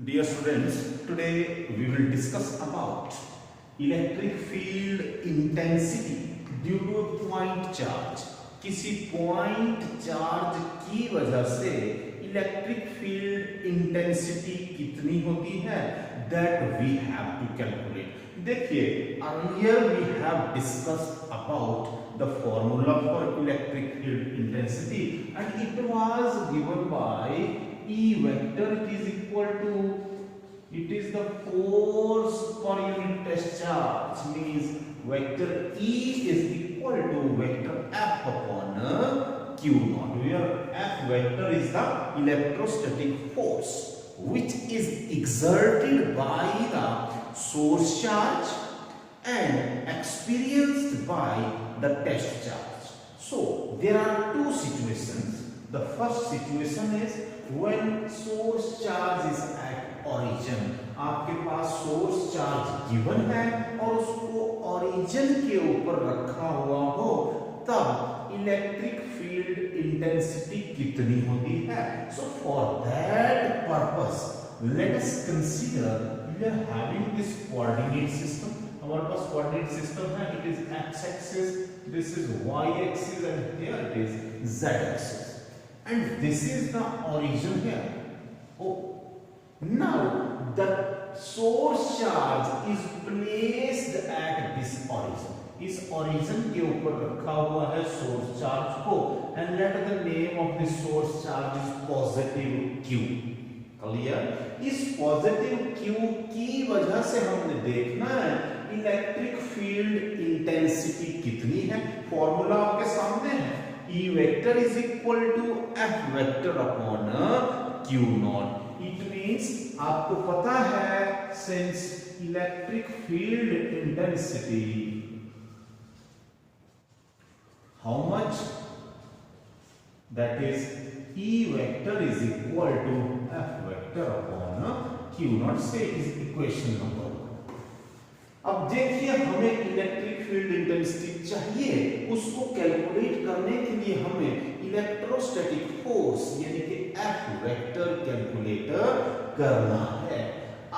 Dear students, today we will discuss about electric field intensity due to a point charge. किसी point charge की वजह से electric field intensity कितनी होती है that we have to calculate. देखिए earlier we have discussed about the formula for electric field intensity and it was given by E vector. It is equal to, it is the force per unit test charge, means vector E is equal to vector F upon Q naught, where F vector is the electrostatic force which is exerted by the source charge and experienced by the test charge. So there are two situations. The first situation is when source charge is at origin. आपके पास source charge given है और उसको origin के ऊपर रखा हुआ हो, तब इलेक्ट्रिक फील्ड इंटेंसिटी कितनी होती है. So for that purpose let us consider we are having this coordinate system. हमारे पास कोऑर्डिनेट सिस्टम है. It is X axis, this is Y axis and here it is Z axis. And this is the origin here. Oh, now the source charge is placed at this origin. इस origin के ऊपर रखा हुआ है source charge को, and let the name of the source charge is positive Q. Clear? इस positive Q की वजह से हमने देखना है इलेक्ट्रिक फील्ड इंटेंसिटी कितनी है. फॉर्मूला आपके सामने है. E vector is equal to F vector upon Q naught. It means आपको पता है since electric field intensity how much, that is E vector is equal to F vector upon Q naught. Say is equation number 1. अब देखिए हमें electric field intensity चाहिए. उसको calculate करने के लिए हमें इलेक्ट्रोस्टैटिक फोर्स यानी कि F वेक्टर कैलकुलेट करना है.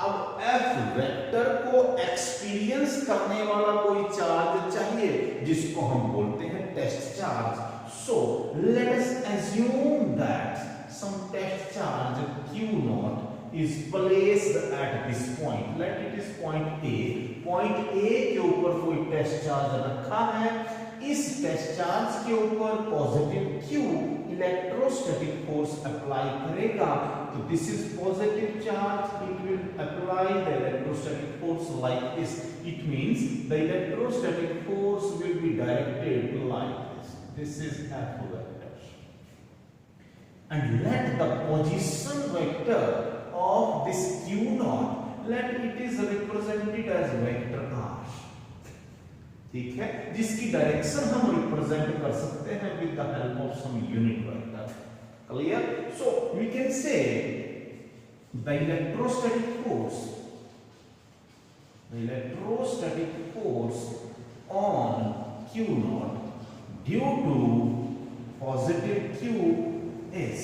अब F वेक्टर को एक्सपीरियंस करने वाला कोई चार्ज चाहिए जिसको हम बोलते हैं test charge. So let us assume that some test charge Q naught is placed at this point. Let it is point A. Point A के ऊपर कोई टेस्ट चार्ज रखा है. इस टेस्ट चार्ज के ऊपर positive Q electrostatic force apply करेगा. तो this is positive charge. It will apply the electrostatic force like this. It means the electrostatic force will be directed like this. This is F vector. And let the position vector of this Q naught, let it is represented as vector R. ठीक है, जिसकी direction हम represent कर सकते हैं with the help of some unit vector. Clear? So we can say the electrostatic force on Q naught due to positive Q is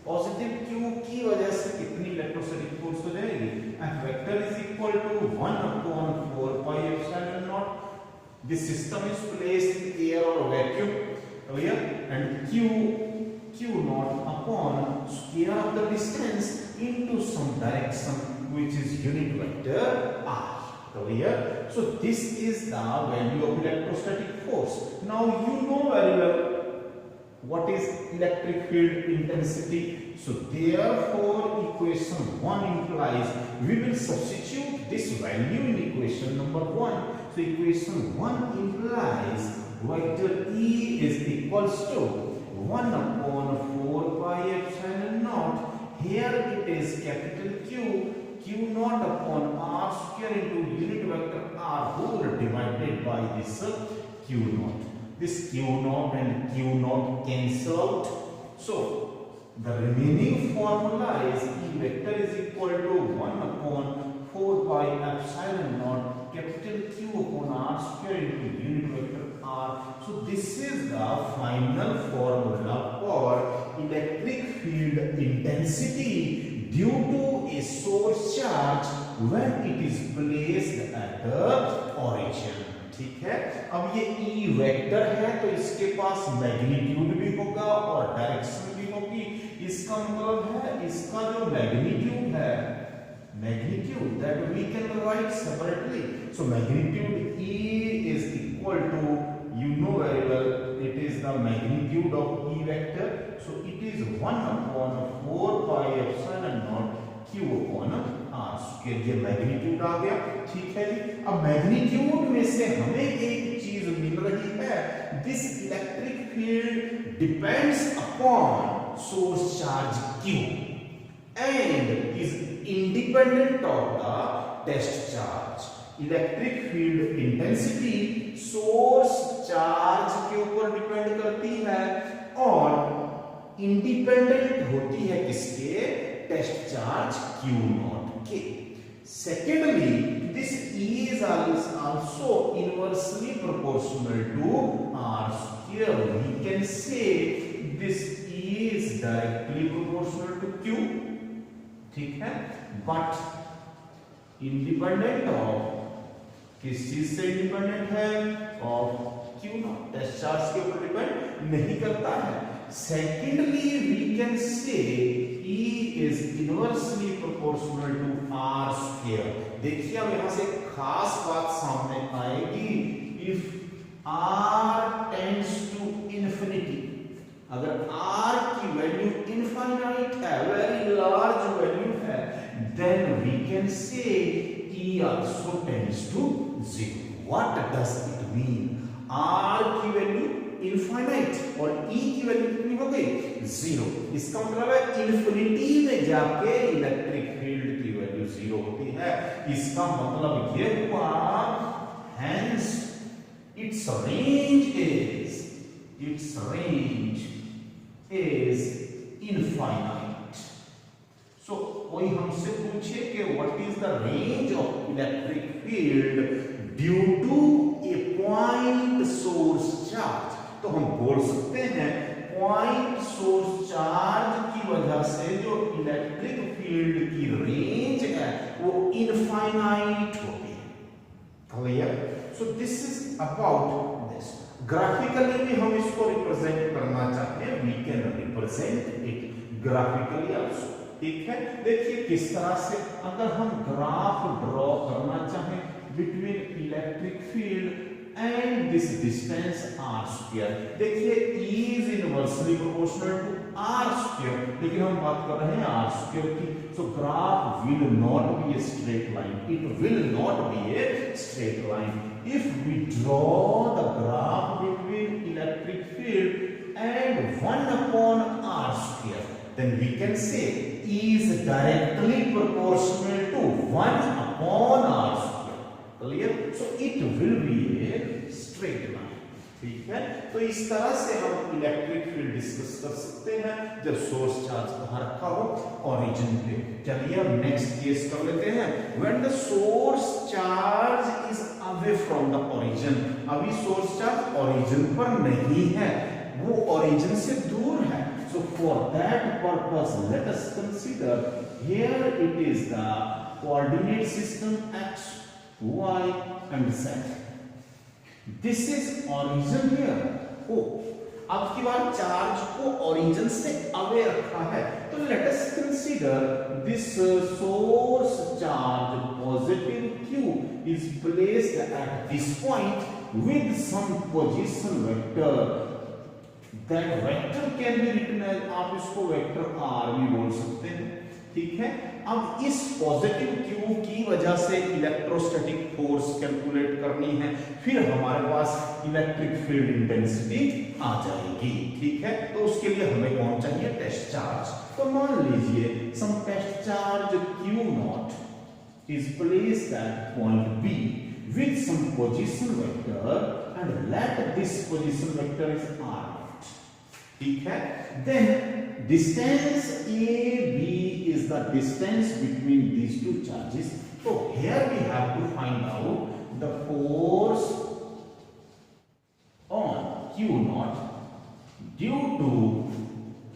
positive Q की वजह से कितनी इलेक्ट्रोस्टैटिक फोर्स हो जाएगी. F vector is equal to 1 upon 4 pi epsilon naught. This system is placed in air or vacuum, clear, and Q naught upon square of the distance into some direction which is unit vector R. Clear? So this is the value of electrostatic force. Now you know very well what is electric field intensity. So therefore equation 1 implies we will substitute this value in equation number 1. So equation 1 implies vector E is equals to 1 upon 4 pi epsilon naught. Here it is capital Q naught upon R square into unit vector R whole divided by this Q naught. This Q naught and Q naught cancel out. So the remaining formula is E vector is equal to 1 upon 4 pi epsilon naught capital Q upon R square into unit vector R. So this is the final formula for electric field intensity due to a source charge when it is placed at the origin. ठीक है, अब ये E vector है तो इसके पास magnitude भी होगा और डायरेक्शन भी होगी। इसका मतलब है इसका जो मैग्नीट्यूड है, magnitude that we can write separately, so magnitude E is equal to, you know very well, it is the magnitude of E vector, so it is 1 upon 4 pi epsilon naught Q upon R square. ये magnitude आ गया। ठीक है जी, अब magnitude में से हमें एक चीज मिल रही है, this electric field depends upon source charge Q and is independent of the test charge। Electric field intensity source charge के ऊपर डिपेंड करती है और इंडिपेंडेंट होती है किसके, टेस्ट चार्ज Q नॉट के। Secondly this E is also inversely proportional to R square। We can say this E is directly proportional to Q, ठीक है, बट इंडिपेंडेंट ऑफ, किस चीज से इंडिपेंडेंट है, of Q naught, test charge के ऊपर depend नहीं करता है। Secondly we can say E is inversely proportional to R square। देखिए अब यहां से खास बात सामने आएगी, if R tends to infinity, अगर R की वैल्यू इनफाइनाइट है, वेरी लार्ज वैल्यू है, then we can say E also tends to 0। What does it mean? R की वैल्यू इनफाइनाइट और E की वैल्यू कितनी हो गई, 0। इसका मतलब है इन्फिनिटी में जाके इलेक्ट्रिक फील्ड की वैल्यू 0 होती है। इसका मतलब ये हुआ, hence its range is infinite। So कोई हमसे पूछे कि what is the range of electric field due to a point source charge, तो हम बोल सकते हैं पॉइंट सोर्स चार्ज की वजह से जो इलेक्ट्रिक फील्ड की रेंज है वो इनफाइनाइट होती है। Clear? So this is about this. Graphically भी हम इसको रिप्रेजेंट करना चाहते हैं, we can represent it graphically also. ठीक है, देखिए किस तरह से अगर हम ग्राफ ड्रॉ करना चाहें between electric field and this distance R square, देखिए E is inversely proportional to R square, लेकिन हम बात कर रहे हैं R square की, so graph will not be a straight line, it will not be a straight line। If we draw the graph between electric field and 1 upon R square, then we can say E is directly proportional to 1 upon R square। Clear? So it will be a straight line। ठीक है, तो इस तरह से हम electric field discuss कर सकते हैं जब सोर्स चार्ज कहां रखा हो, ओरिजिन पे। चलिए अब नेक्स्ट केस कर लेते हैं, when the source charge is away from the origin. अभी सोर्स चार्ज ओरिजिन पर नहीं है, वो ओरिजिन से दूर है। So for that purpose let us consider here it is the coordinate system x, y and z। This is origin here। ओ, अब की बार चार्ज को ओरिजिन से अवे रखा है, तो let us consider this source charge positive Q is placed at this point with some position vector। That vector can be written as, आप इसको vector R भी बोल सकते हैं। ठीक है, अब इस पॉजिटिव Q की वजह से इलेक्ट्रोस्टैटिक फोर्स कैलकुलेट करनी है, फिर हमारे पास इलेक्ट्रिक फील्ड इंटेंसिटी आ जाएगी। ठीक है, तो उसके लिए हमें कौन चाहिए, टेस्ट चार्ज। तो मान लीजिए some test charge Q naught is placed at point B with some position vector and let this position vector is R। ठीक है, then distance AB is the distance between these two charges। So here we have to find out the force on Q naught due to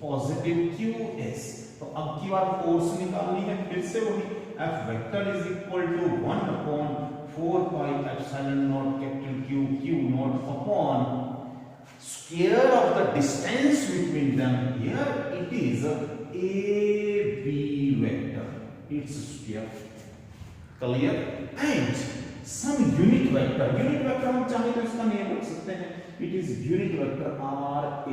positive QS। तो अब की बार force निकालनी है, फिर से वही F vector is equal to 1 upon 4 pi epsilon naught capital Q Q naught upon square of the distance between them. Here it is AB vector, its square. Clear? And some unit vector हम चाहे तो इसका name रख सकते हैं. It is unit vector RAB.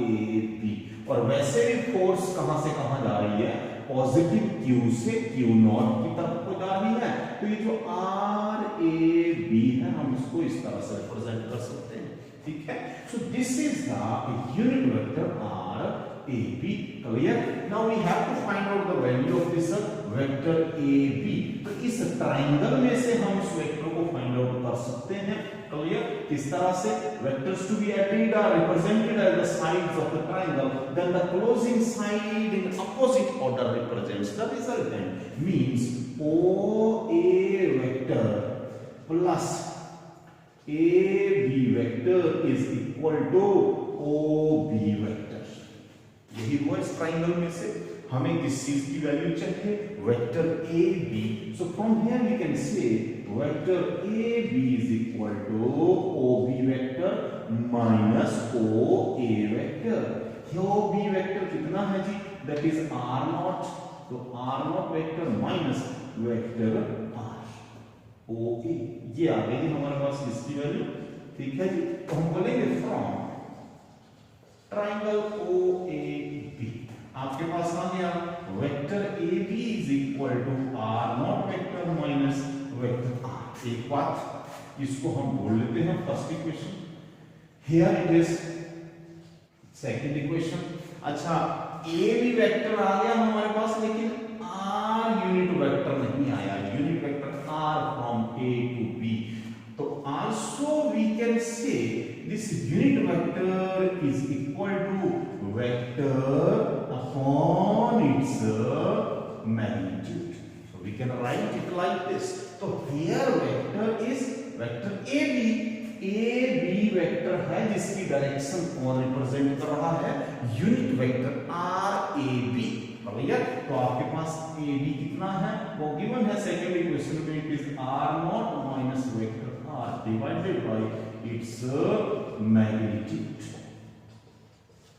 और वैसे भी फोर्स कहां से कहां जा रही है? पॉजिटिव Q से Q नॉट की तरफ को जा रही है. तो ये जो RAB है हम इसको इस तरह से रिप्रेजेंट कर सकते हैं. ठीक है. So this is the unit vector RAB. Clear? Now we have to find out the value of this vector AB. तो इस ट्राइंगल में से हम इस वेक्टर को फाइंड आउट कर सकते हैं. क्लियर? किस तरह से? Vectors to be added are represented as the sides of the triangle. Then the closing side in opposite order represents the resultant. Means OA vector plus AB vector is equal to OB vector. यही हुआ इस triangle में से. हमें किस चीज की value चाहिए? Vector AB. So from here we can say vector AB is equal to OB vector minus OA vector. here OB vector कितना है जी? That is R naught. तो R naught vector minus vector R OA. ये आ गई हमारे पास इसकी value. ठीक है जी. तो हम बोलेंगे फ्रॉम ट्राइंगल OAB आपके पास आ गया vector AB is equal to R naught vector minus vector R. एक बात इसको हम बोल लेते हैं first equation. Here it is second equation. अच्छा AB वेक्टर आ गया हमारे पास, लेकिन R यूनिट वेक्टर नहीं आया. Unit vector R from A to B. तो also we can say this unit vector is equal to vector upon its magnitude. So we can write it like this. So here vector is vector AB. AB vector है जिसकी direction कौन represent कर रहा है? Unit vector RAB. Clear? तो आपके पास AB कितना है वो गिवन है सेकंड इक्वेशन में. It is R naught minus vector R divided by its magnitude.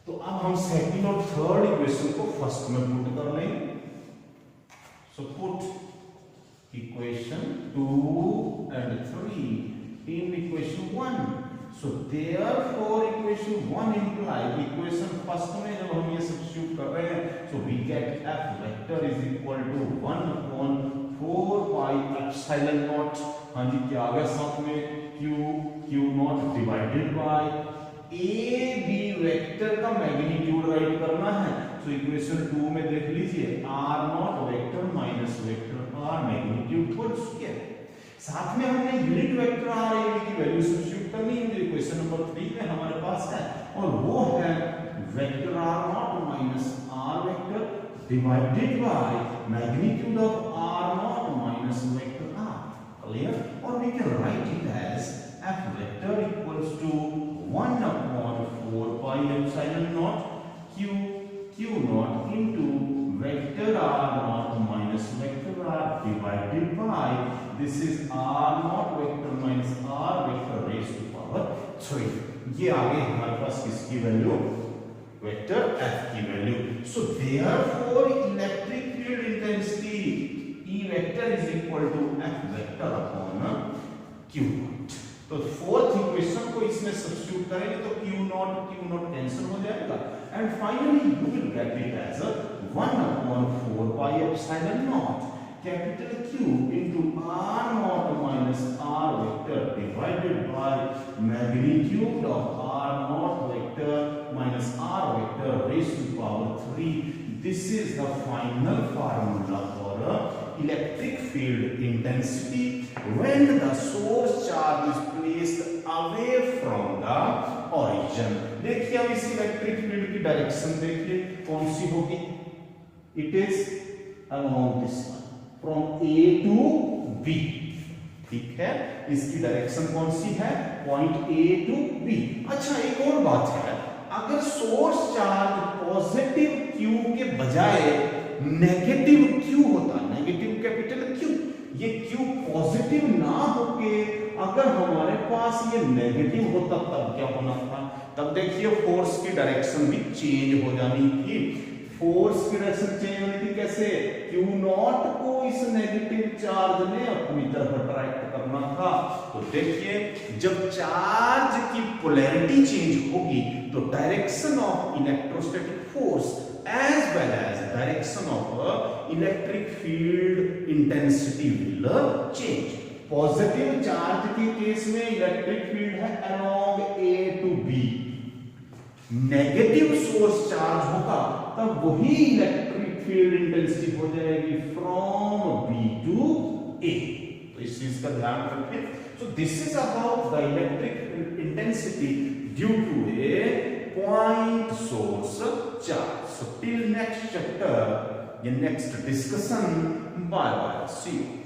तो अब हम सेकंड और थर्ड इक्वेशन को फर्स्ट में पुट कर लेंगे. So put equation 2 and 3 in equation 1. So therefore equation 1 implies equation first में जब हम ये सब्स्टिट्यूट कर रहे हैं, so we get F vector is equal to 1 upon 4 pi epsilon naught. हाँ जी क्या आ गया साथ में? Q naught divided by AB vector का मैग्नीट्यूड राइट करना है. तो इक्वेशन 2 में देख लीजिए R naught vector minus vector R magnitude whole square. साथ में हमने यूनिट वेक्टर RAB की वैल्यू सब्स्टिट्यूट करनी है जो इक्वेशन नंबर 3 में हमारे पास है, और वो है vector R naught minus R vector divided by magnitude of R naught minus vector R. Clear? और we can write it as F vector equals to 1 upon 4 pi epsilon naught Q naught into vector R naught minus vector R divided by this is R naught vector minus R vector raised to power 3. ये आ गई हमारे पास किसकी value? Vector F की value. So therefore electric field intensity E vector is equal to F vector upon Q naught. तो fourth equation को इसमें substitute करेंगे तो Q नॉट कैंसिल हो जाएगा, and finally you will get it as 1 upon 4 pi epsilon naught capital Q into R naught minus R vector divided by magnitude of R naught vector minus R vector raised to power 3. This is the final formula for electric field intensity when the source charge is placed away from the origin. देखिए अब इस electric field की direction देखिए कौन सी होगी? It is along this one from A to B. ठीक है, इसकी डायरेक्शन कौन सी है? Point A to B. अच्छा एक और बात है, अगर सोर्स चार्ज पॉजिटिव Q के बजाय नेगेटिव Q होता, नेगेटिव कैपिटल क्यों? ये क्यों पॉजिटिव ना होके अगर हमारे पास ये नेगेटिव होता तब क्या होना था? तब देखिए फोर्स की डायरेक्शन भी चेंज हो जानी थी। फोर्स की डायरेक्शन चेंज होनी थी कैसे? Q0 को इस नेगेटिव चार्ज ने अपनी तरफ अट्रैक्ट करना था। तो देखिए जब चार्ज की पोलैरिटी चेंज होगी तो direction of electrostatic force as well as direction of electric field intensity will change. Positive charge के केस में इलेक्ट्रिक फील्ड है along A to B, negative source charge होगा तब वही इलेक्ट्रिक फील्ड इंटेंसिटी हो जाएगी फ्रॉम B to A। तो इस चीज का ध्यान रखें। So this is about the electric intensity due to a point source charge. So till next chapter, the next discussion. Bye bye. See you.